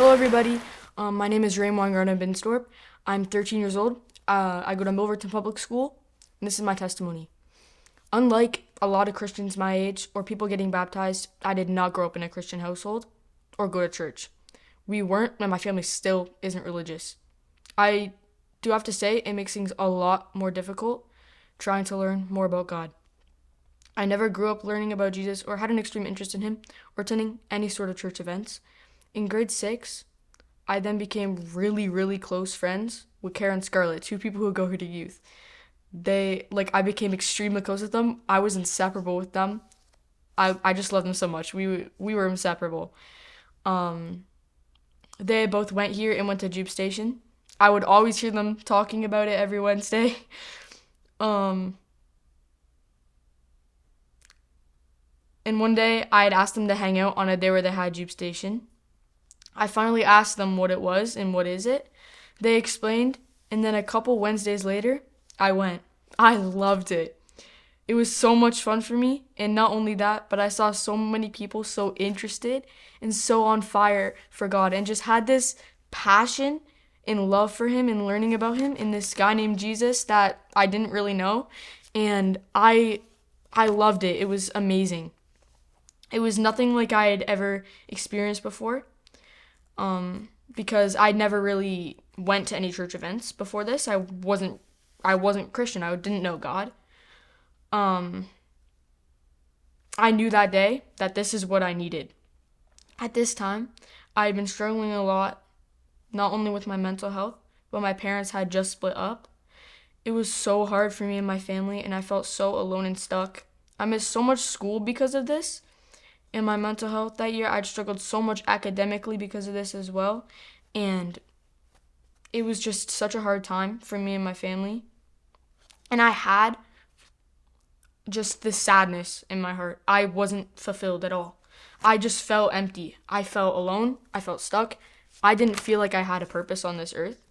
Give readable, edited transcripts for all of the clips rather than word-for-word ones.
Hello, everybody. My name is Rayne Binstorp. I'm 13 years old. I go to Milverton Public School, and this is my testimony. Unlike a lot of Christians my age or people getting baptized, I did not grow up in a Christian household or go to church. We weren't, and my family still isn't religious. I do have to say it makes things a lot more difficult trying to learn more about God. I never grew up learning about Jesus or had an extreme interest in him or attending any sort of church events. In grade 6, I then became really, really close friends with Karen and Scarlett, two people who go here to youth. I became extremely close with them. I was inseparable with them. I just love them so much. We were inseparable. Um, they both went here and went to Jupe Station. I would always hear them talking about it every Wednesday. Um, and one day I had asked them to hang out on a day where they had Jupe Station. I finally asked them what it was and what is it. They explained, and then a couple Wednesdays later, I went. I loved it. It was so much fun for me, and not only that, but I saw so many people so interested and so on fire for God and just had this passion and love for him and learning about him and this guy named Jesus that I didn't really know, and I loved it. It was amazing. It was nothing like I had ever experienced before. Because I never really went to any church events before this. I wasn't Christian. I didn't know God. Um, I knew that day that this is what I needed. At this time, I had been struggling a lot, not only with my mental health, but my parents had just split up. It was so hard for me and my family, and I felt so alone and stuck. I missed so much school because of this. In my mental health that year, I'd struggled so much academically because of this as well. And it was just such a hard time for me and my family. And I had just this sadness in my heart. I wasn't fulfilled at all. I just felt empty. I felt alone. I felt stuck. I didn't feel like I had a purpose on this earth.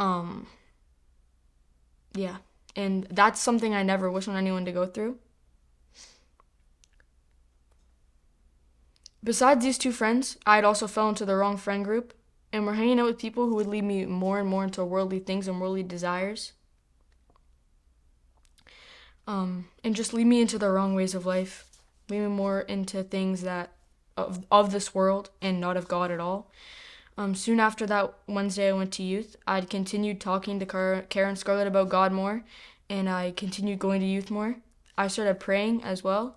Um, yeah. And that's something I never wish on anyone to go through. Besides these two friends, I had also fell into the wrong friend group and were hanging out with people who would lead me more and more into worldly things and worldly desires. And just lead me into the wrong ways of life, lead me more into things that of this world and not of God at all. Soon after that Wednesday I went to youth, I'd continued talking to Karen Scarlett about God more, and I continued going to youth more. I started praying as well.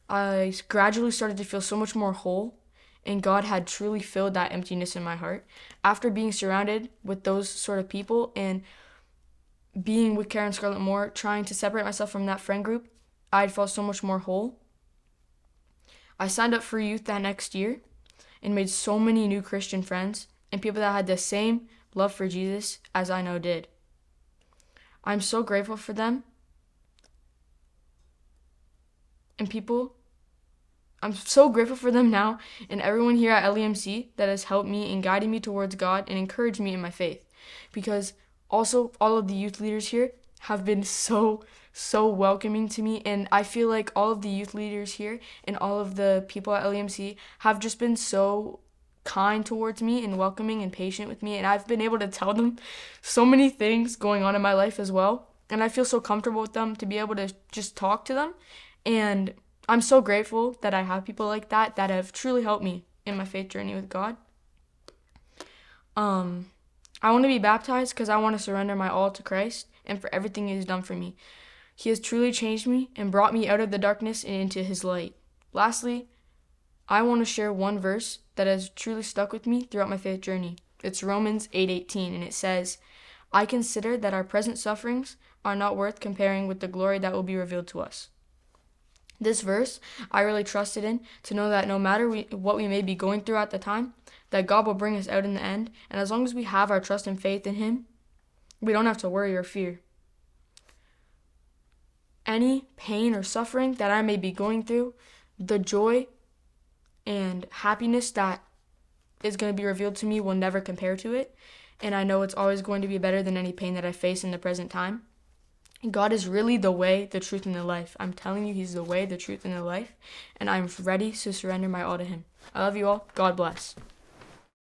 I gradually started to feel so much more whole, and God had truly filled that emptiness in my heart. After being surrounded with those sort of people and being with Karen Scarlett more, trying to separate myself from that friend group, I'd felt so much more whole. I signed up for youth that next year and made so many new Christian friends and people that had the same love for Jesus as I now did. I'm so grateful for them. And I'm so grateful for them now and everyone here at LEMC that has helped me and guided me towards God and encouraged me in my faith. Because also all of the youth leaders here have been so welcoming to me, and I feel like all of the youth leaders here and all of the people at LEMC have just been so kind towards me and welcoming and patient with me, and I've been able to tell them so many things going on in my life as well, and I feel so comfortable with them to be able to just talk to them. And I'm so grateful that I have people like that have truly helped me in my faith journey with God. I want to be baptized because I want to surrender my all to Christ and for everything He has done for me. He has truly changed me and brought me out of the darkness and into His light. Lastly, I want to share one verse that has truly stuck with me throughout my faith journey. It's Romans 8:18, and it says, "I consider that our present sufferings are not worth comparing with the glory that will be revealed to us." This verse, I really trusted in to know that no matter what we may be going through at the time, that God will bring us out in the end. And as long as we have our trust and faith in Him, we don't have to worry or fear. Any pain or suffering that I may be going through, the joy and happiness that is going to be revealed to me will never compare to it. And I know it's always going to be better than any pain that I face in the present time. God is really the way, the truth, and the life. I'm telling you, He's the way, the truth, and the life, and I'm ready to surrender my all to Him. I love you all. God bless.